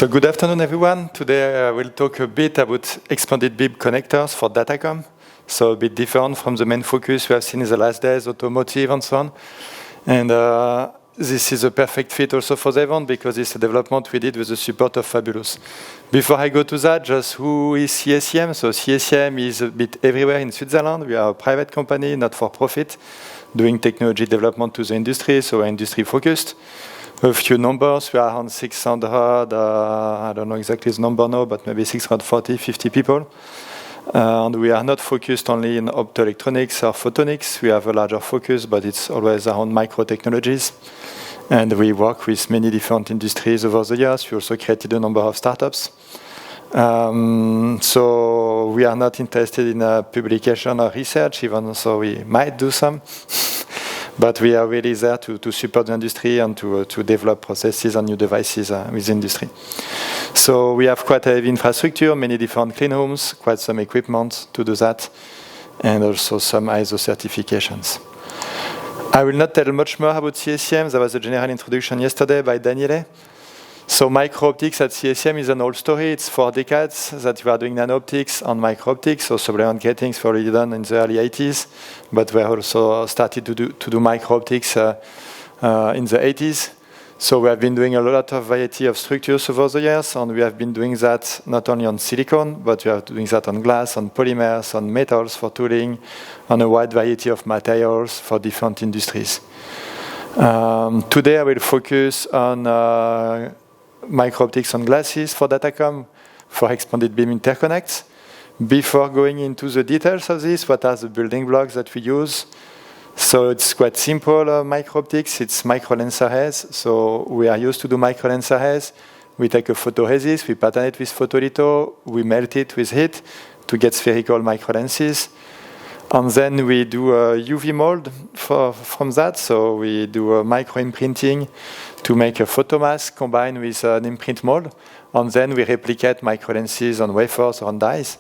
So good afternoon, everyone. Today I will talk a bit about expanded beam connectors for datacom. So a bit different from the main focus we have seen in the last days, automotive and so on. And this is a perfect fit also for the event because it's a development we did with the support of Fabulous. Before I go to that, just who is CSEM? So CSEM is a bit everywhere in Switzerland. We are a private company, not for profit, doing technology development to the industry, so we're industry focused. A few numbers, we are around 600, I don't know exactly the number now, but maybe 640, 50 people. And we are not focused only in optoelectronics or photonics. We have a larger focus, but it's always around micro technologies. And we work with many different industries over the years. We also created a number of startups. So we are not interested in publication or research, even so we might do some. But we are really there to support the industry and to develop processes and new devices with the industry. So we have quite a heavy infrastructure, many different clean rooms, quite some equipment to do that, and also some ISO certifications. I will not tell much more about CSEM. There was a general introduction yesterday by Daniele. So Micro-Optics at CSEM is an old story. It's 4 decades that we are doing nano-optics and micro-optics. So sublimate gratings were already done in the early 80s, but we also started to do micro-optics in the 80s. So we have been doing a lot of variety of structures over the years, and we have been doing that not only on silicon, but we are doing that on glass, on polymers, on metals for tooling, on a wide variety of materials for different industries. Today I will focus on micro-optics on glasses for datacom, for expanded beam interconnects. Before going into the details of this, what are the building blocks that we use? So it's quite simple, micro-optics. It's micro-lens arrays. So we are used to do micro-lens arrays. We take a photoresist, we pattern it with photolitho, we melt it with heat to get spherical micro-lenses. And then we do a UV mold from that. So we do a micro-imprinting to make a photomask combined with an imprint mold. And then we replicate micro-lenses on wafers or on dies.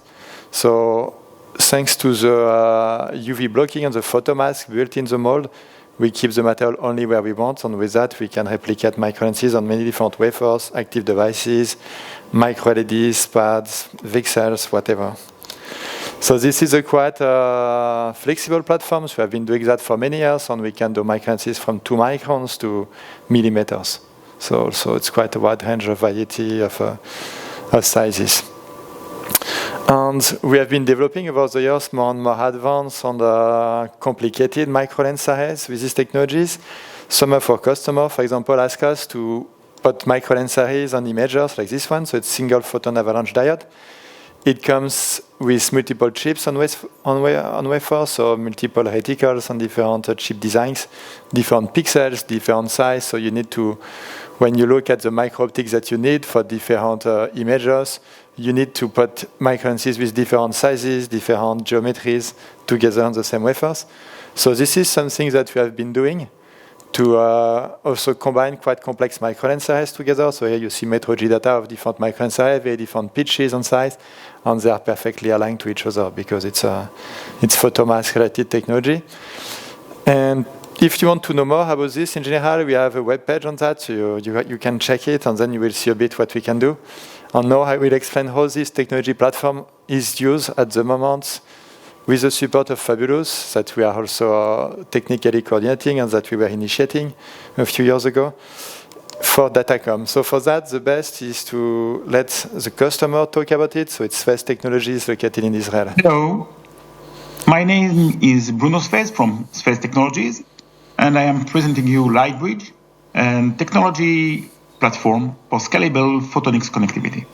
So thanks to the UV blocking and the photomask built in the mold, we keep the material only where we want. And with that, we can replicate micro-lenses on many different wafers, active devices, micro-LEDs, pads, VCSELs, whatever. So this is a quite flexible platform. So we have been doing that for many years, and we can do micro-lenses from 2 microns to millimeters. So it's quite a wide range of variety of sizes. And we have been developing over the years more and more advanced and complicated micro-lens arrays with these technologies. Some of our customers, for example, ask us to put micro-lens arrays on imagers like this one. So it's single photon avalanche diode. It comes with multiple chips on wafer, so multiple reticles and different chip designs, different pixels, different size. So you need to, when you look at the micro-optics that you need for different images, you need to put micro-lenses with different sizes, different geometries together on the same wafers. So this is something that we have been doing to also combine quite complex micro-lens arrays together. So here you see metrology data of different micro-lens arrays, very different pitches and size, and they are perfectly aligned to each other because it's photomask-related technology. And if you want to know more about this in general, we have a web page on that, so you can check it, and then you will see a bit what we can do. And now I will explain how this technology platform is used at the moment with the support of Fabulous, that we are also technically coordinating and that we were initiating a few years ago for datacom. So for that, the best is to let the customer talk about it. So it's Sfez Technologies located in Israel. Hello, my name is Bruno Sfez from Sfez Technologies, and I am presenting you Lightbridge, a technology platform for scalable photonics connectivity.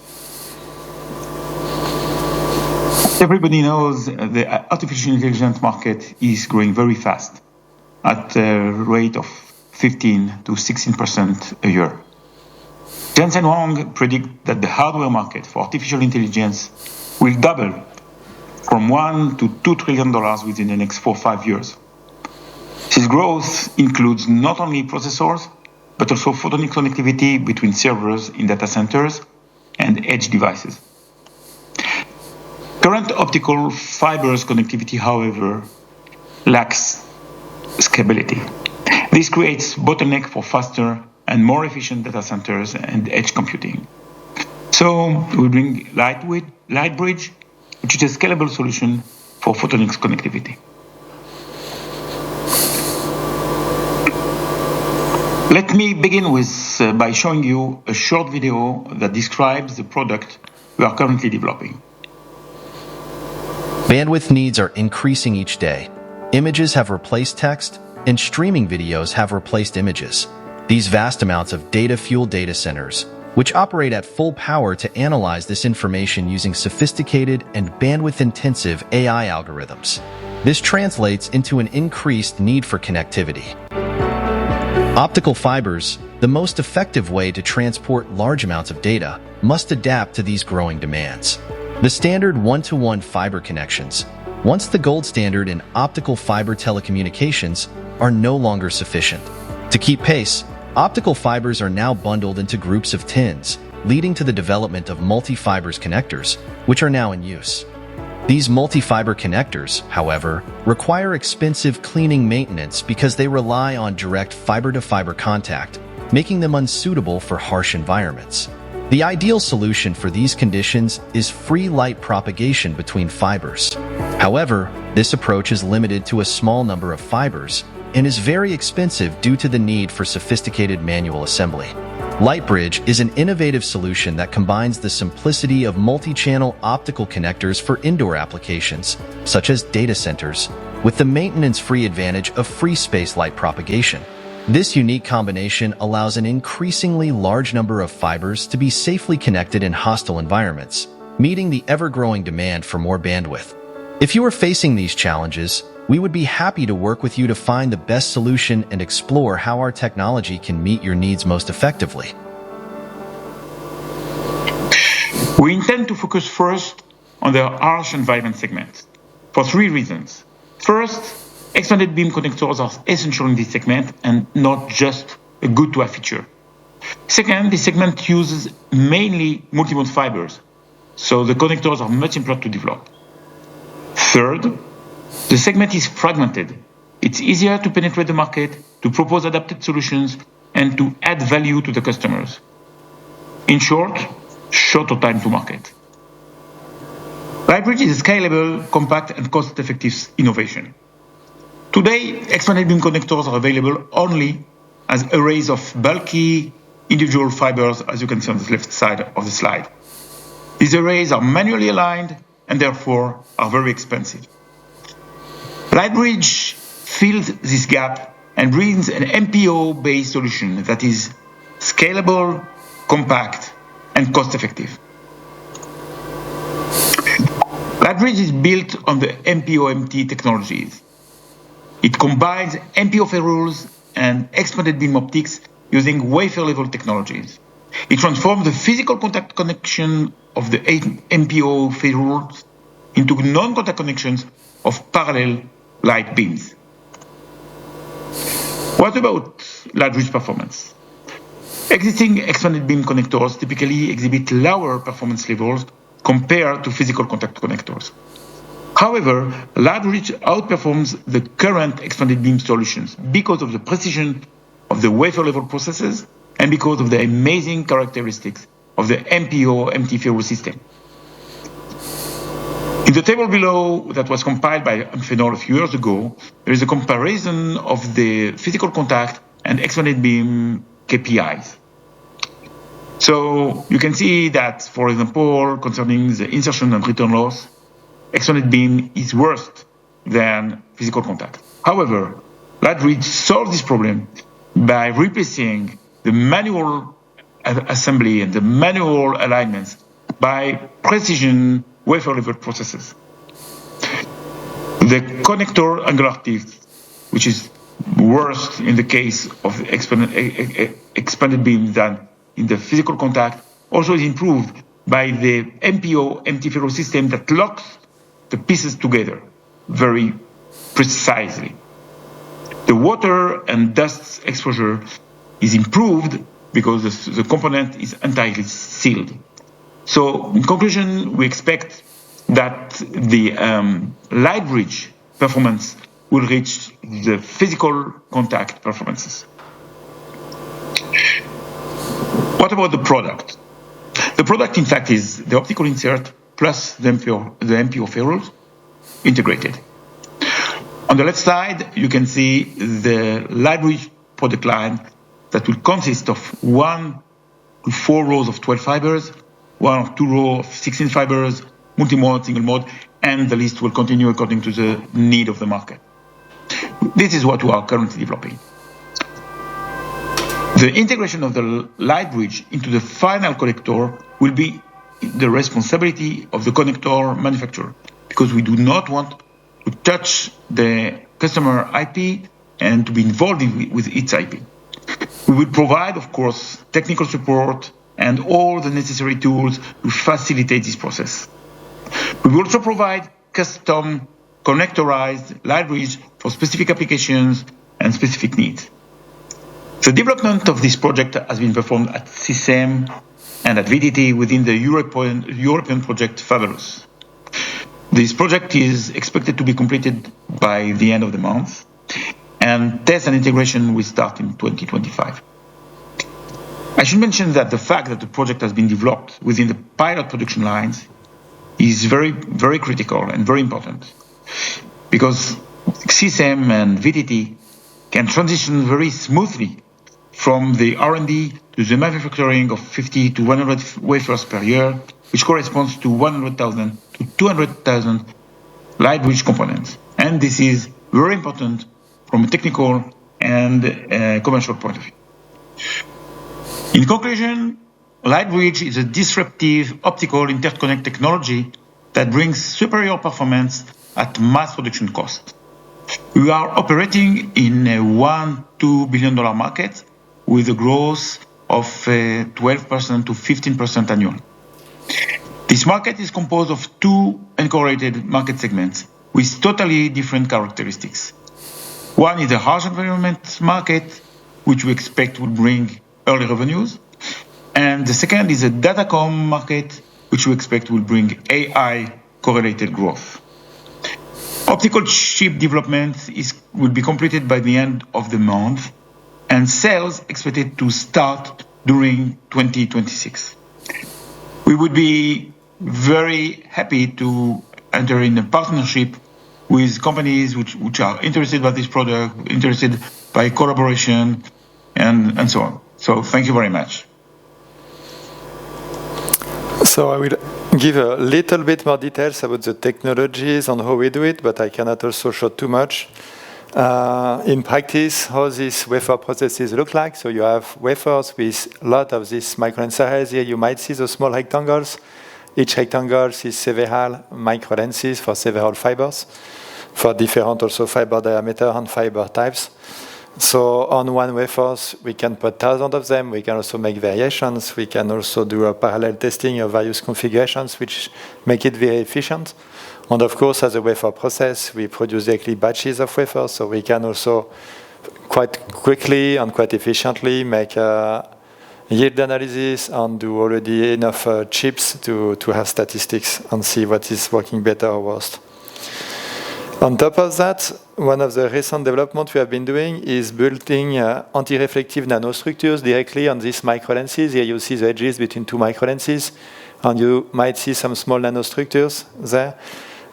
Everybody knows the artificial intelligence market is growing very fast at a rate of 15 to 16% a year. Jensen Huang predict that the hardware market for artificial intelligence will double from $1 to $2 trillion within the next 4 or 5 years. This growth includes not only processors, but also photonic connectivity between servers in data centers and edge devices. Current optical fibers connectivity, however, lacks scalability. This creates bottleneck for faster and more efficient data centers and edge computing. So we bring LightBridge, which is a scalable solution for photonics connectivity. Let me begin by showing you a short video that describes the product we are currently developing. Bandwidth needs are increasing each day. Images have replaced text, and streaming videos have replaced images. These vast amounts of data fuel data centers, which operate at full power to analyze this information using sophisticated and bandwidth-intensive AI algorithms. This translates into an increased need for connectivity. Optical fibers, the most effective way to transport large amounts of data, must adapt to these growing demands. The standard one-to-one fiber connections, once the gold standard in optical fiber telecommunications, are no longer sufficient. To keep pace, optical fibers are now bundled into groups of tens, leading to the development of multi-fibers connectors, which are now in use. These multi-fiber connectors, however, require expensive cleaning maintenance because they rely on direct fiber-to-fiber contact, making them unsuitable for harsh environments. The ideal solution for these conditions is free light propagation between fibers. However, this approach is limited to a small number of fibers and is very expensive due to the need for sophisticated manual assembly. LightBridge is an innovative solution that combines the simplicity of multi-channel optical connectors for indoor applications, such as data centers, with the maintenance-free advantage of free space light propagation. This unique combination allows an increasingly large number of fibers to be safely connected in hostile environments, meeting the ever-growing demand for more bandwidth. If you are facing these challenges, we would be happy to work with you to find the best solution and explore how our technology can meet your needs most effectively. We intend to focus first on the harsh environment segment for three reasons. First, expanded beam connectors are essential in this segment and not just a good-to-have feature. Second, this segment uses mainly multi-mode fibers, so the connectors are much simpler to develop. Third, the segment is fragmented. It's easier to penetrate the market, to propose adapted solutions, and to add value to the customers. In short, shorter time to market. LightBridge is a scalable, compact, and cost-effective innovation. Today, expanded beam connectors are available only as arrays of bulky individual fibers, as you can see on the left side of the slide. These arrays are manually aligned and therefore are very expensive. LightBridge fills this gap and brings an MPO-based solution that is scalable, compact, and cost-effective. LightBridge is built on the MPO-MT technologies. It combines MPO ferrules and expanded beam optics using wafer-level technologies. It transforms the physical contact connection of the MPO ferrules into non-contact connections of parallel light beams. What about LightBridge performance? Existing expanded beam connectors typically exhibit lower performance levels compared to physical contact connectors. However, LightBridge outperforms the current expanded beam solutions because of the precision of the wafer-level processes and because of the amazing characteristics of the MPO-MT ferrule system. In the table below that was compiled by Amphenol a few years ago, there is a comparison of the physical contact and expanded beam KPIs. So you can see that, for example, concerning the insertion and return loss, expanded beam is worse than physical contact. However, LightBridge solves this problem by replacing the manual assembly and the manual alignments by precision wafer-level processes. The connector angularity, which is worse in the case of expanded beam than in the physical contact, also is improved by the MPO-MT ferrule system that locks the pieces together very precisely. The water and dust exposure is improved because the component is entirely sealed. So, in conclusion, we expect that the LightBridge performance will reach the physical contact performances. What about the product? The product, in fact, is the optical insert plus the MPO ferrules integrated. On the left side, you can see the library product line that will consist of 1 to 4 rows of 12 fibers, 1 or 2 rows of 16 fibers, multi-mode, single mode, and the list will continue according to the need of the market. This is what we are currently developing. The integration of the light bridge into the final connector will be the responsibility of the connector manufacturer, because we do not want to touch the customer IP and to be involved with its IP. We will provide, of course, technical support and all the necessary tools to facilitate this process. We will also provide custom connectorized libraries for specific applications and specific needs. The development of this project has been performed at CSEM and at VDT within the European project Fabulous. This project is expected to be completed by the end of the month, and test and integration will start in 2025. I should mention that the fact that the project has been developed within the pilot production lines is very, very critical and very important, because CSEM and VDT can transition very smoothly from the R&D to the manufacturing of 50 to 100 wafers per year, which corresponds to 100,000 to 200,000 light bridge components. And this is very important from a technical and commercial point of view. In conclusion, light bridge is a disruptive optical interconnect technology that brings superior performance at mass production cost. We are operating in a $1-2 billion market with a growth of 12% to 15% annually. This market is composed of 2 uncorrelated market segments with totally different characteristics. One is the harsh environment market, which we expect will bring early revenues. And the second is a datacom market, which we expect will bring AI correlated growth. Optical chip development will be completed by the end of the month, and sales expected to start during 2026. We would be very happy to enter in a partnership with companies which are interested by this product, interested by collaboration, and so on. So thank you very much. So I will give a little bit more details about the technologies and how we do it, but I cannot also show too much. In practice, how these wafer processes look like. So you have wafers with a lot of these micro-lenses. Here you might see the small rectangles. Each rectangle is several micro lenses for several fibers, for different also fiber diameter and fiber types. So on one wafers, we can put thousands of them. We can also make variations. We can also do a parallel testing of various configurations, which make it very efficient. And of course, as a wafer process, we produce directly batches of wafers, so we can also quite quickly and quite efficiently make a yield analysis and do already enough chips to have statistics and see what is working better or worse. On top of that, one of the recent developments we have been doing is building anti-reflective nanostructures directly on these microlenses. Here you see the edges between 2 microlenses, and you might see some small nanostructures there.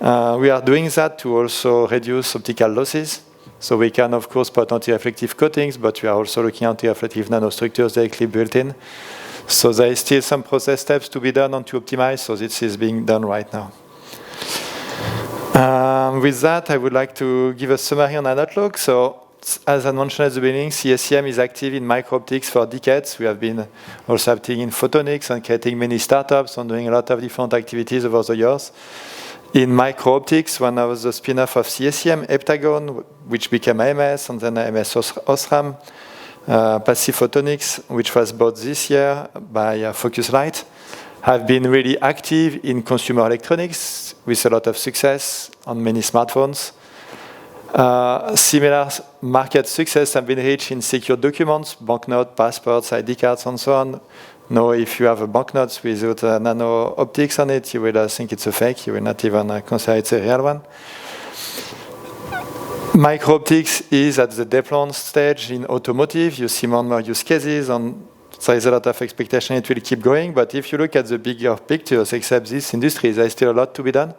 We are doing that to also reduce optical losses. So we can, of course, put anti-reflective coatings, but we are also looking at anti-reflective nanostructures directly built in. So there is still some process steps to be done and to optimize, so this is being done right now. With that, I would like to give a summary on an outlook. So as I mentioned at the beginning, CSEM is active in micro-optics for decades. We have been also active in photonics and creating many startups and doing a lot of different activities over the years. In micro-optics, one of the spin-off of CSEM, Heptagon, which became AMS, and then AMS Osram, Passive Photonics, which was bought this year by Focusrite, have been really active in consumer electronics with a lot of success on many smartphones. Similar market success have been reached in secure documents, banknotes, passports, ID cards, and so on. Now, if you have a banknote without nano optics on it, you will think it's a fake. You will not even consider it's a real one. Micro-optics is at the deployment stage in automotive. You see more and more use cases, and So there's a lot of expectation it will keep going, but if you look at the bigger pictures, except this industry, there's still a lot to be done.